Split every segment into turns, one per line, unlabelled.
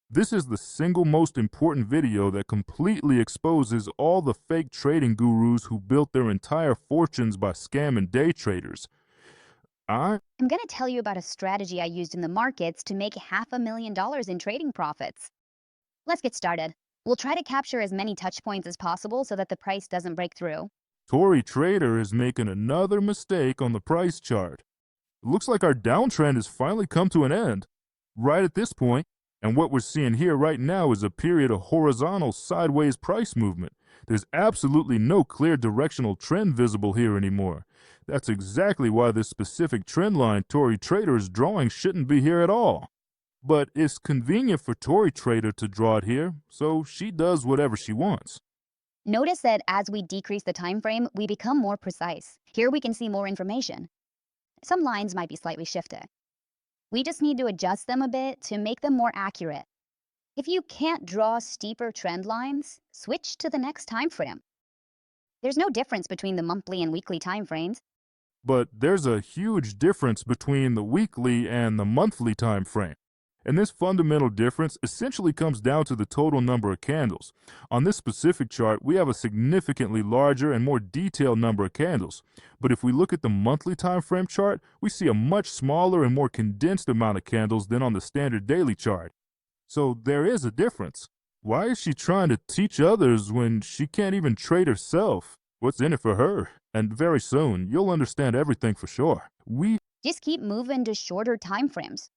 This is the single most important video that completely exposes all the fake trading gurus who built their entire fortunes by scamming day traders. I
I'm going to tell you about a strategy I used in the markets to make $500,000 in trading profits. Let's get started. We'll try to capture as many touch points as possible so that the price doesn't break through.
Tory Trader is making another mistake on the price chart. It looks like our downtrend has finally come to an end. Right at this point, and what we're seeing here right now is a period of horizontal sideways price movement. There's absolutely no clear directional trend visible here anymore. That's exactly why this specific trend line Tory Trader is drawing shouldn't be here at all. But it's convenient for Tory Trader to draw it here, so she does whatever she wants.
Notice that as we decrease the time frame, we become more precise. Here we can see more information. Some lines might be slightly shifted. We just need to adjust them a bit to make them more accurate. If you can't draw steeper trend lines, switch to the next time frame. There's no difference between the monthly and weekly time frames.
But there's a huge difference between the weekly and the monthly time frame. And this fundamental difference essentially comes down to the total number of candles. On this specific chart, we have a significantly larger and more detailed number of candles. But if we look at the monthly time frame chart, we see a much smaller and more condensed amount of candles than on the standard daily chart. So there is a difference. Why is she trying to teach others when she can't even trade herself? What's in it for her? And very soon, you'll understand everything for sure.
Just keep moving to shorter time frames.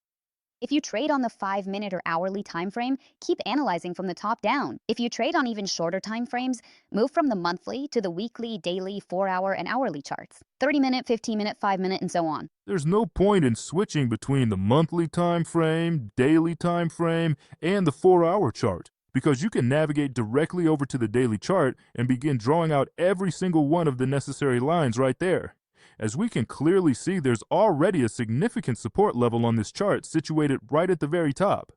If you trade on the 5-minute or hourly time frame, keep analyzing from the top down. If you trade on even shorter time frames, move from the monthly to the weekly, daily, 4-hour, and hourly charts. 30-minute, 15-minute, 5-minute, and so on.
There's no point in switching between the monthly time frame, daily time frame, and the 4-hour chart, because you can navigate directly over to the daily chart and begin drawing out every single one of the necessary lines right there. As we can clearly see, there's already a significant support level on this chart situated right at the very top.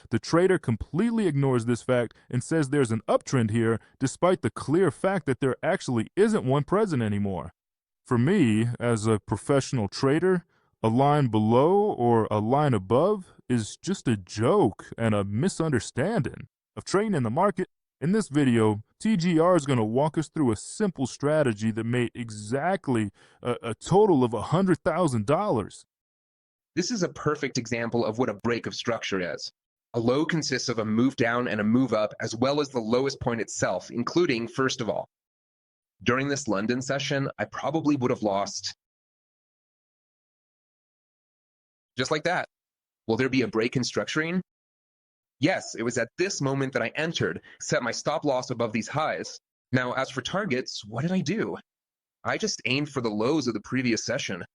The trader completely ignores this fact and says there's an uptrend here, despite the clear fact that there actually isn't one present anymore. For me, as a professional trader, a line below or a line above is just a joke and a misunderstanding of trading in the market. In this video, TGR is going to walk us through a simple strategy that made exactly a total of $100,000.
This is a perfect example of what a break of structure is. A low consists of a move down and a move up, as well as the lowest point itself, including, first of all, during this London session, I probably would have lost just like that. Will there be a break in structuring? Yes, it was at this moment that I entered, set my stop loss above these highs. Now, as for targets, what did I do? I just aimed for the lows of the previous session.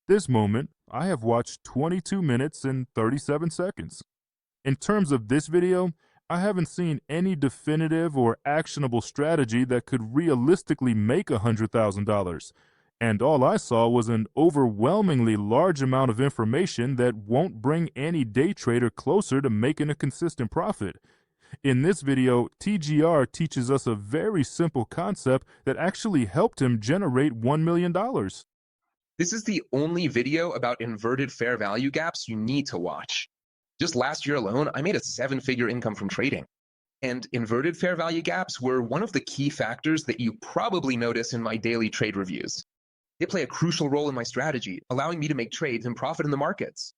This moment, I have watched 22 minutes and 37 seconds. In terms of this video, I haven't seen any definitive or actionable strategy that could realistically make $100,000. And all I saw was an overwhelmingly large amount of information that won't bring any day trader closer to making a consistent profit. In this video, TGR teaches us a very simple concept that actually helped him generate $1 million.
This is the only video about inverted fair value gaps you need to watch. Just last year alone, I made a 7-figure income from trading. And inverted fair value gaps were one of the key factors that you probably notice in my daily trade reviews. They play a crucial role in my strategy, allowing me to make trades and profit in the markets.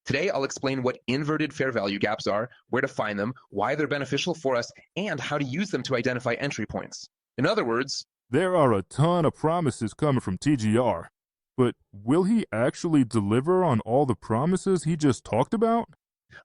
Today, I'll explain what inverted fair value gaps are, where to find them, why they're beneficial for us, and how to use them to identify entry points. In other words,
there are a ton of promises coming from TGR, but will he actually deliver on all the promises he just talked about?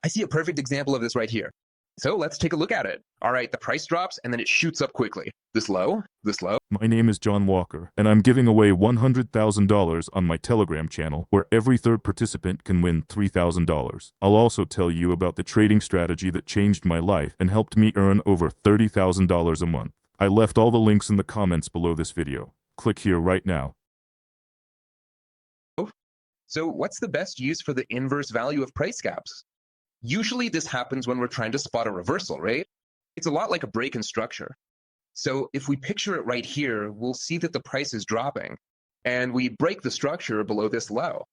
I see a perfect example of this right here. So let's take a look at it. All right, the price drops and then it shoots up quickly. This low, this low.
My name is John Walker, and I'm giving away $100,000 on my Telegram channel, where every third participant can win $3,000. I'll also tell you about the trading strategy that changed my life and helped me earn over $30,000 a month. I left all the links in the comments below this video. Click here right now.
So what's the best use for the inverse value of price gaps? Usually this happens when we're trying to spot a reversal, right? It's a lot like a break in structure. So if we picture it right here, we'll see that the price is dropping, and we break the structure below this low.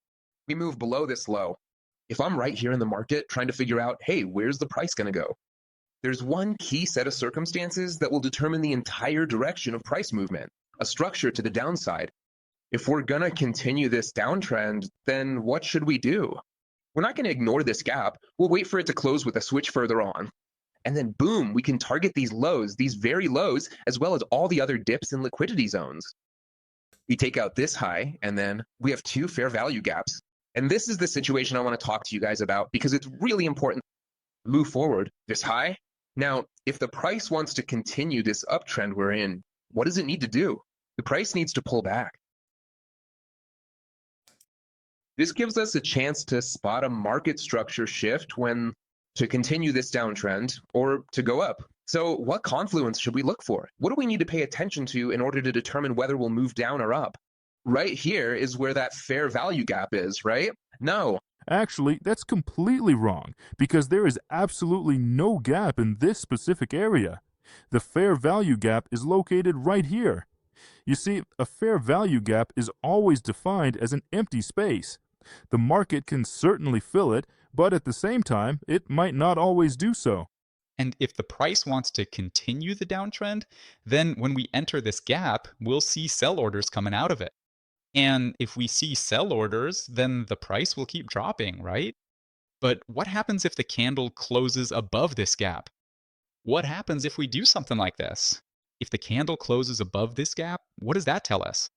We move below this low. If I'm right here in the market trying to figure out, hey, where's the price going to go? There's one key set of circumstances that will determine the entire direction of price movement, a structure to the downside. If we're going to continue this downtrend, then what should we do? We're not going to ignore this gap. We'll wait for it to close with a switch further on. And then boom, we can target these lows, these very lows, as well as all the other dips and liquidity zones. We take out this high, and then we have two fair value gaps. And this is the situation I want to talk to you guys about because it's really important. Move forward this high. Now, if the price wants to continue this uptrend we're in, what does it need to do? The price needs to pull back. This gives us a chance to spot a market structure shift when to continue this downtrend or to go up. So what confluence should we look for? What do we need to pay attention to in order to determine whether we'll move down or up? Right here is where that fair value gap is, right? No.
Actually, that's completely wrong, because there is absolutely no gap in this specific area. The fair value gap is located right here. You see, a fair value gap is always defined as an empty space. The market can certainly fill it, but at the same time, it might not always do so.
And if the price wants to continue the downtrend, then when we enter this gap, we'll see sell orders coming out of it. And if we see sell orders, then the price will keep dropping, right? But what happens if the candle closes above this gap? What happens if we do something like this? If the candle closes above this gap, what does that tell us?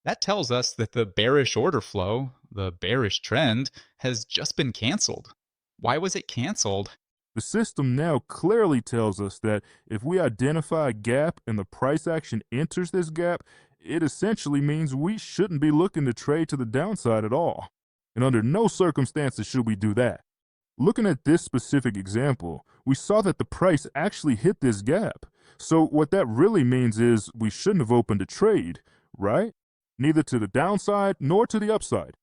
That tells us that the bearish order flow, the bearish trend, has just been canceled. Why was it canceled?
The system now clearly tells us that if we identify a gap and the price action enters this gap, it essentially means we shouldn't be looking to trade to the downside at all. And under no circumstances should we do that. Looking at this specific example, we saw that the price actually hit this gap. So what that really means is we shouldn't have opened a trade, right? Neither to the downside nor to the upside.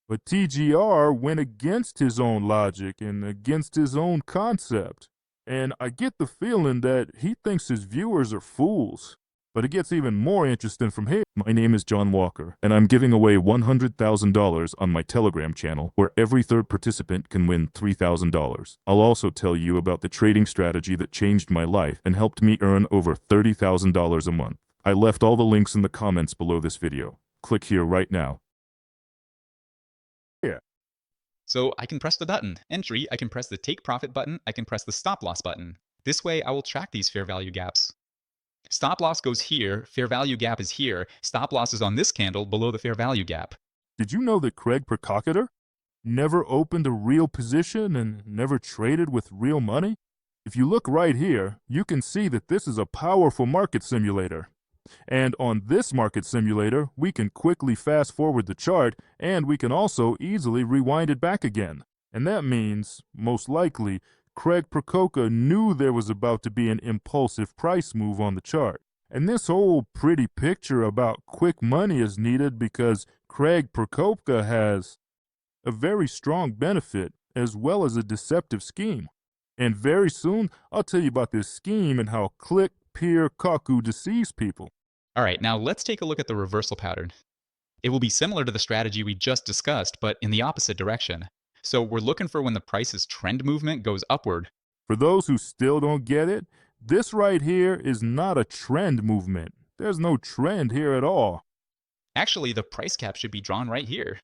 But TGR went against his own logic and against his own concept. And I get the feeling that he thinks his viewers are fools. But it gets even more interesting from here. My name is John Walker, and I'm giving away $100,000 on my Telegram channel, where every third participant can win $3,000. I'll also tell you about the trading strategy that changed my life and helped me earn over $30,000 a month. I left all the links in the comments below this video. Click here right now.
So I can press the button, entry, I can press the take profit button, I can press the stop loss button. This way I will track these fair value gaps. Stop loss goes here, fair value gap is here, stop loss is on this candle below the fair value gap.
Did you know that Craig Percocator never opened a real position and never traded with real money? If you look right here, you can see that this is a powerful market simulator. And on this market simulator, we can quickly fast forward the chart, and we can also easily rewind it back again. And that means, most likely, Craig Percoca knew there was about to be an impulsive price move on the chart. And this whole pretty picture about quick money is needed because Craig Percoca has a very strong benefit as well as a deceptive scheme. And very soon, I'll tell you about this scheme and how Click, Peer, Kaku deceives people.
All right, now let's take a look at the reversal pattern. It will be similar to the strategy we just discussed, but in the opposite direction. So we're looking for when the price's trend movement goes upward.
For those who still don't get it, this right here is not a trend movement. There's no trend here at all.
Actually, the price cap should be drawn right here.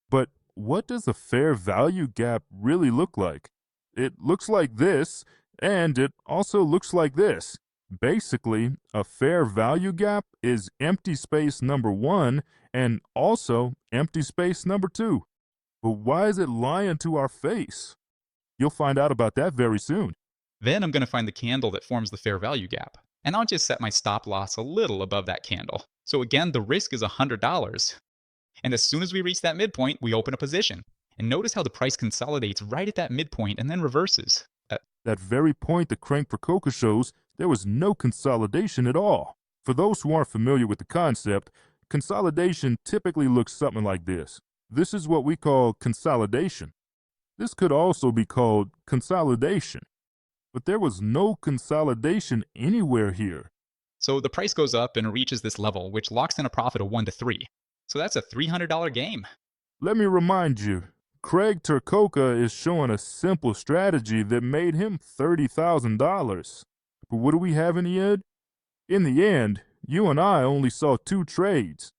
But what does a fair value gap really look like? It looks like this, and it also looks like this. Basically, a fair value gap is empty space number 1 and also empty space number 2. But why is it lying to our face? You'll find out about that very soon.
Then I'm going to find the candle that forms the fair value gap. And I'll just set my stop loss a little above that candle. So again, the risk is $100. And as soon as we reach that midpoint, we open a position. And notice how the price consolidates right at that midpoint and then reverses.
That very point that Craig Percoca shows, there was no consolidation at all. For those who aren't familiar with the concept, consolidation typically looks something like this. This is what we call consolidation. This could also be called consolidation. But there was no consolidation anywhere here.
So the price goes up and reaches this level, which locks in a profit of 1 to 3. So that's a $300 game.
Let me remind you, Craig Turcoca is showing a simple strategy that made him $30,000. But what do we have in the end? In the end, you and I only saw 2 trades.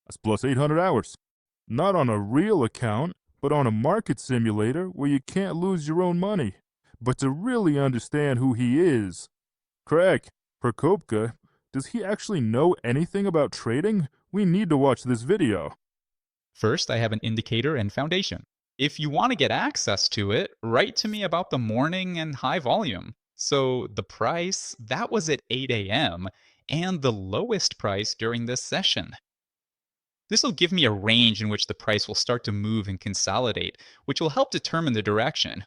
That's plus 800 hours. Not on a real account, but on a market simulator where you can't lose your own money. But to really understand who he is, Craig Prokopka, does he actually know anything about trading? We need to watch this video.
First, I have an indicator and foundation. If you want to get access to it, write to me about the morning and high volume. So the price, that was at 8 a.m., and the lowest price during this session. This will give me a range in which the price will start to move and consolidate, which will help determine the direction.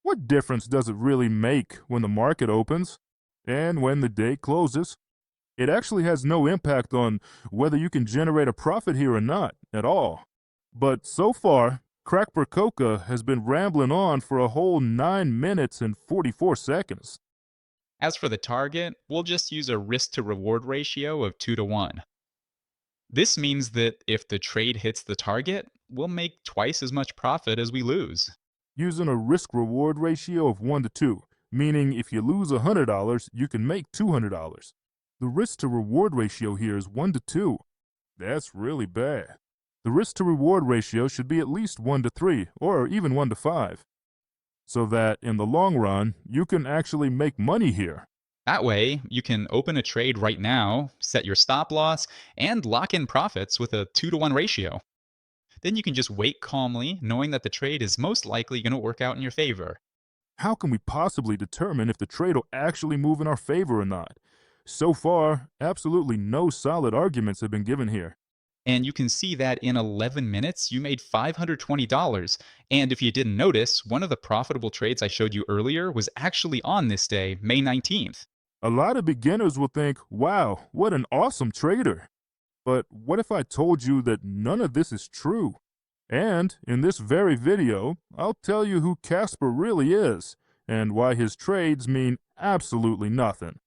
What difference does it really make when the market opens and when the day closes? It actually has no impact on whether you can generate a profit here or not at all. But so far, Crack Prokopka has been rambling on for a whole 9 minutes and 44 seconds.
As for the target, we'll just use a risk to reward ratio of 2 to 1. This means that if the trade hits the target, we'll make twice as much profit as we lose.
Using a risk-reward ratio of 1 to 2, meaning if you lose $100, you can make $200. The risk-to-reward ratio here is 1 to 2. That's really bad. The risk-to-reward ratio should be at least 1 to 3, or even 1 to 5, so that in the long run, you can actually make money here.
That way, you can open a trade right now, set your stop loss, and lock in profits with a 2 to 1 ratio. Then you can just wait calmly, knowing that the trade is most likely going to work out in your favor.
How can we possibly determine if the trade will actually move in our favor or not? So far, absolutely no solid arguments have been given here.
And you can see that in 11 minutes, you made $520. And if you didn't notice, one of the profitable trades I showed you earlier was actually on this day, May 19th.
A lot of beginners will think, wow, what an awesome trader. But what if I told you that none of this is true? And in this very video, I'll tell you who Casper really is and why his trades mean absolutely nothing.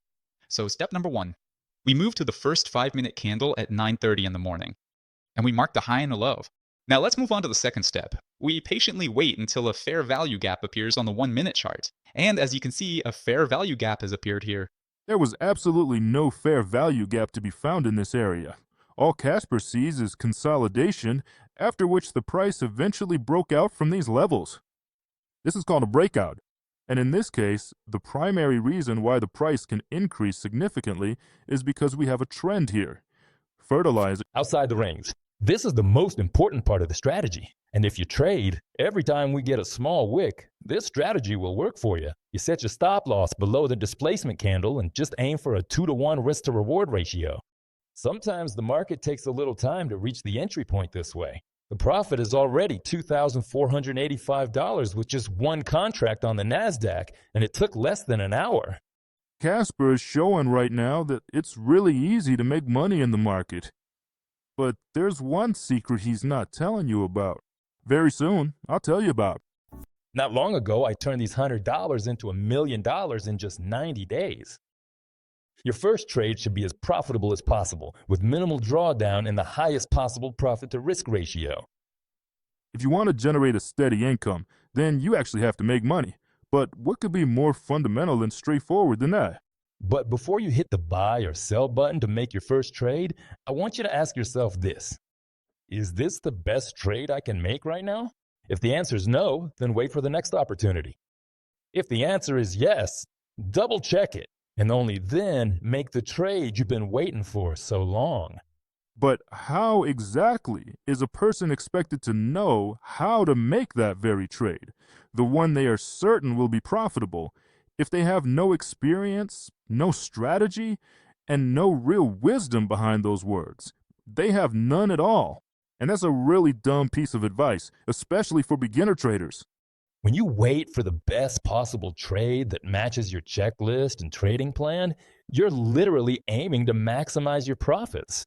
So step number 1, we move to the first 5-minute candle at 9:30 in the morning, and we mark the high and the low. Now let's move on to the second step. We patiently wait until a fair value gap appears on the 1-minute chart. And as you can see, a fair value gap has appeared here.
There was absolutely no fair value gap to be found in this area. All Casper sees is consolidation, after which the price eventually broke out from these levels. This is called a breakout. And in this case, the primary reason why the price can increase significantly is because we have a trend here. Fertilizer
outside the rings. This is the most important part of the strategy. And if you trade, every time we get a small wick, this strategy will work for you. You set your stop loss below the displacement candle and just aim for a 2 to 1 risk to reward ratio. Sometimes the market takes a little time to reach the entry point this way. The profit is already $2,485 with just one contract on the NASDAQ, and it took less than an hour.
Casper is showing right now that it's really easy to make money in the market. But there's one secret he's not telling you about. Very soon, I'll tell you about.
Not long ago, I turned these $100 into $1 million in just 90 days. Your first trade should be as profitable as possible, with minimal drawdown and the highest possible profit-to-risk ratio.
If you want to generate a steady income, then you actually have to make money. But what could be more fundamental and straightforward than that?
But before you hit the buy or sell button to make your first trade, I want you to ask yourself this. Is this the best trade I can make right now? If the answer is no, then wait for the next opportunity. If the answer is yes, double check it. And only then make the trade you've been waiting for so long.
But how exactly is a person expected to know how to make that very trade, the one they are certain will be profitable, if they have no experience, no strategy, and no real wisdom behind those words? They have none at all. And that's a really dumb piece of advice, especially for beginner traders.
When you wait for the best possible trade that matches your checklist and trading plan, you're literally aiming to maximize your profits.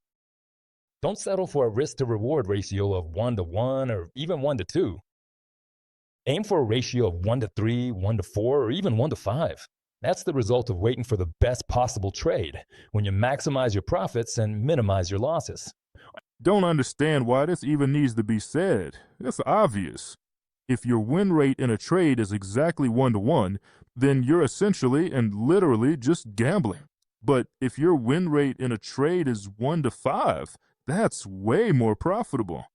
Don't settle for a risk-to-reward ratio of 1 to 1 or even 1 to 2. Aim for a ratio of 1 to 3, 1 to 4, or even 1 to 5. That's the result of waiting for the best possible trade, when you maximize your profits and minimize your losses.
Don't understand why this even needs to be said. It's obvious. If your win rate in a trade is exactly 1-to-1, then you're essentially and literally just gambling. But if your win rate in a trade is 1-to-5, that's way more profitable.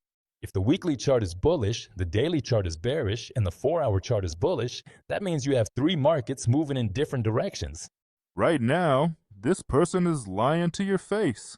If the weekly chart is bullish, the daily chart is bearish, and the 4-hour chart is bullish, that means you have 3 markets moving in different directions.
Right now, this person is lying to your face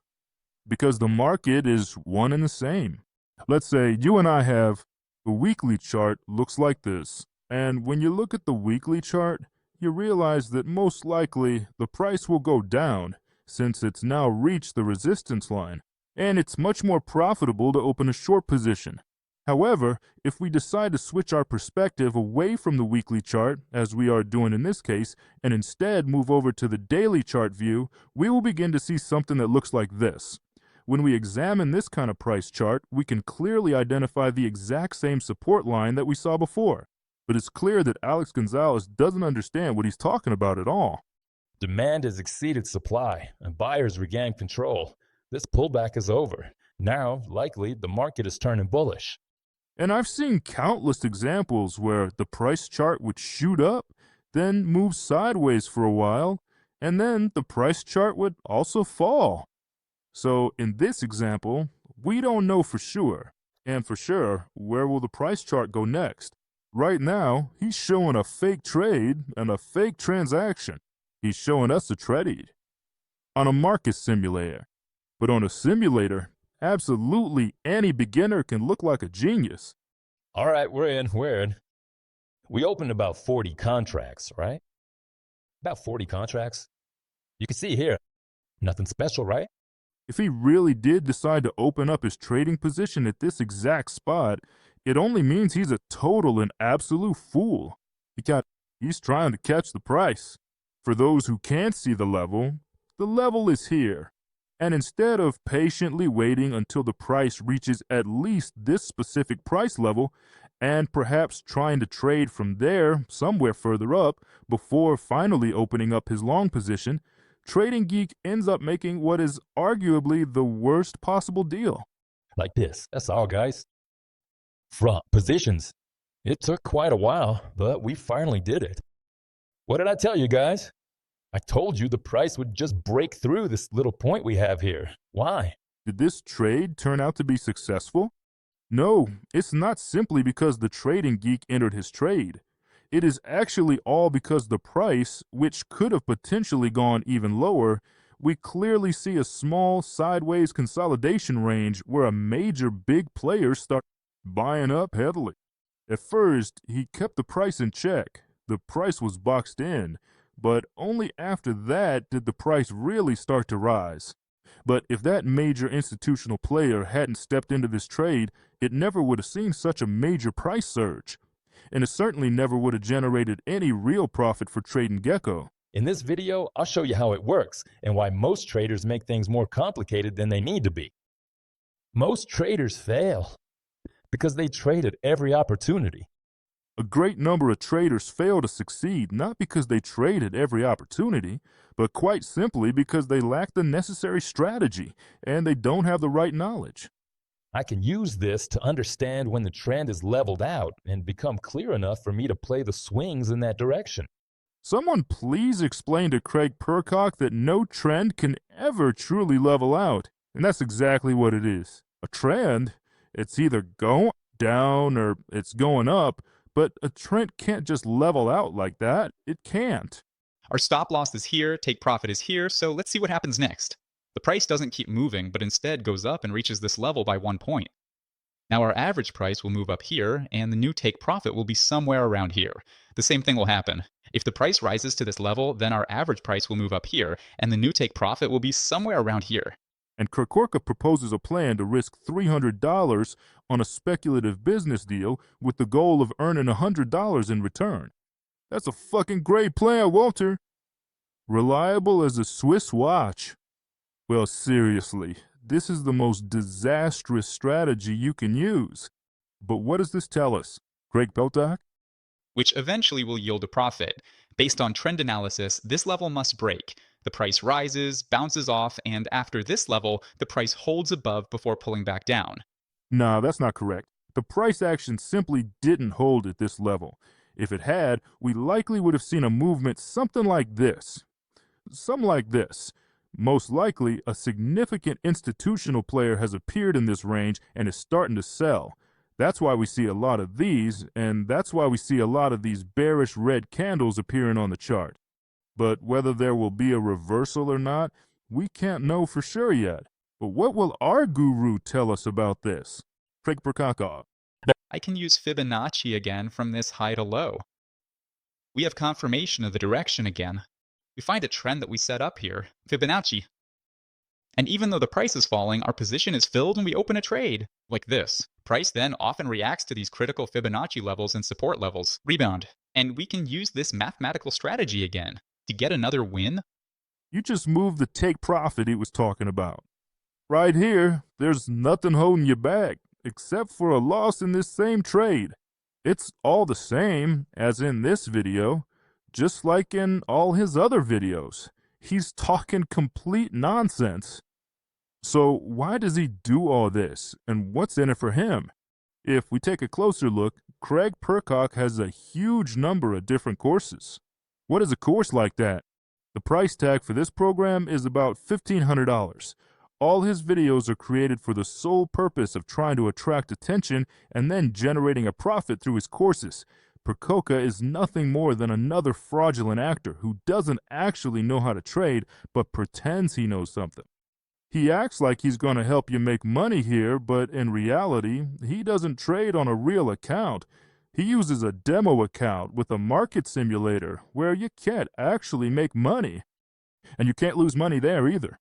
because the market is one and the same. Let's say you and I have a weekly chart looks like this, and when you look at the weekly chart, you realize that most likely the price will go down since it's now reached the resistance line, and it's much more profitable to open a short position. However, if we decide to switch our perspective away from the weekly chart, as we are doing in this case, and instead move over to the daily chart view, we will begin to see something that looks like this. When we examine this kind of price chart, we can clearly identify the exact same support line that we saw before. But it's clear that Alex Gonzalez doesn't understand what he's talking about at all.
Demand has exceeded supply, and buyers regain control. This pullback is over. Now, likely, the market is turning bullish.
And I've seen countless examples where the price chart would shoot up, then move sideways for a while, and then the price chart would also fall. So in this example, we don't know for sure. And for sure, where will the price chart go next? Right now, he's showing a fake trade and a fake transaction. He's showing us a trade on a market simulator. But on a simulator, absolutely any beginner can look like a genius.
All right, we're in. We opened about 40 contracts, right? About 40 contracts. You can see here, nothing special, right?
If he really did decide to open up his trading position at this exact spot, it only means he's a total and absolute fool. He's trying to catch the price. For those who can't see the level is here. And instead of patiently waiting until the price reaches at least this specific price level, and perhaps trying to trade from there somewhere further up before finally opening up his long position, Trading Geek ends up making what is arguably the worst possible deal.
Like this. That's all, guys. Front positions. It took quite a while, but we finally did it. What did I tell you, guys? I told you the price would just break through this little point we have here. Why?
Did this trade turn out to be successful? No, it's not simply because the Trading Geek entered his trade. It is actually all because the price, which could have potentially gone even lower, we clearly see a small sideways consolidation range where a major big player started buying up heavily. At first, he kept the price in check. The price was boxed in, but only after that did the price really start to rise. But if that major institutional player hadn't stepped into this trade, it never would have seen such a major price surge. And it certainly never would have generated any real profit for Trading Gecko.
In this video, I'll show you how it works and why most traders make things more complicated than they need to be. Most traders fail because they trade at every opportunity.
A great number of traders fail to succeed not because they trade at every opportunity, but quite simply because they lack the necessary strategy and they don't have the right knowledge.
I can use this to understand when the trend is leveled out and become clear enough for me to play the swings in that direction.
Someone please explain to Craig Percock that no trend can ever truly level out. And that's exactly what it is. A trend, it's either going down or it's going up, but a trend can't just level out like that. It can't.
Our stop loss is here, take profit is here, so let's see what happens next. The price doesn't keep moving, but instead goes up and reaches this level by 1 point. Now our average price will move up here, and the new take profit will be somewhere around here. The same thing will happen. If the price rises to this level, then our average price will move up here, and the new take profit will be somewhere around here.
And Krakorka proposes a plan to risk $300 on a speculative business deal with the goal of earning $100 in return. That's a fucking great plan, Walter. Reliable as a Swiss watch. Well, seriously, this is the most disastrous strategy you can use. But what does this tell us, Craig Peltock?
Which eventually will yield a profit. Based on trend analysis, this level must break. The price rises, bounces off, and after this level, the price holds above before pulling back down.
Nah, that's not correct. The price action simply didn't hold at this level. If it had, we likely would have seen a movement something like this. Something like this. Most likely, a significant institutional player has appeared in this range and is starting to sell. That's why we see a lot of these, and that's why we see a lot of these bearish red candles appearing on the chart. But whether there will be a reversal or not, we can't know for sure yet. But what will our guru tell us about this? Craig Perkakov.
I can use Fibonacci again from this high to low. We have confirmation of the direction again. We find a trend that we set up here, Fibonacci. And even though the price is falling, our position is filled and we open a trade, like this. Price then often reacts to these critical Fibonacci levels and support levels, rebound. And we can use this mathematical strategy again to get another win.
You just moved the take profit he was talking about. Right here, there's nothing holding you back, except for a loss in this same trade. It's all the same as in this video, just like in all his other videos. He's talking complete nonsense. So why does he do all this, and what's in it for him? If we take a closer look, Craig Perkakov has a huge number of different courses. What is a course like that? The price tag for this program is about $1,500. All his videos are created for the sole purpose of trying to attract attention and then generating a profit through his courses. Perkakov is nothing more than another fraudulent actor who doesn't actually know how to trade but pretends he knows something. He acts like he's going to help you make money here, but in reality, he doesn't trade on a real account. He uses a demo account with a market simulator where you can't actually make money. And you can't lose money there either.